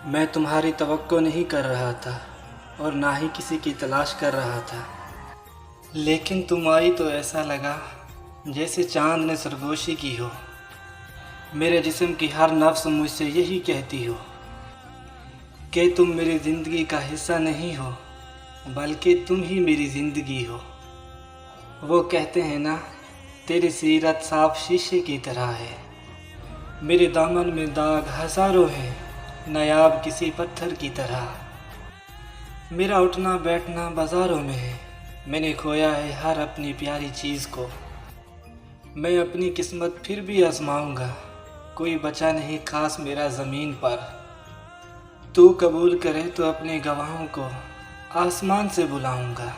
मैं तुम्हारी तवक्को नहीं कर रहा था और ना ही किसी की तलाश कर रहा था, लेकिन तुम आई तो ऐसा लगा जैसे चांद ने सरगोशी की हो। मेरे जिस्म की हर नफ्स मुझसे यही कहती हो कि तुम मेरी ज़िंदगी का हिस्सा नहीं हो, बल्कि तुम ही मेरी ज़िंदगी हो। वो कहते हैं ना, तेरी सीरत साफ शीशे की तरह है। मेरे दामन में दाग हज़ारों हैं, नायाब किसी पत्थर की तरह। मेरा उठना बैठना बाज़ारों में है, मैंने खोया है हर अपनी प्यारी चीज़ को। मैं अपनी किस्मत फिर भी आजमाऊंगा, कोई बचा नहीं खास मेरा ज़मीन पर। तू कबूल करे तो अपने गवाहों को आसमान से बुलाऊंगा।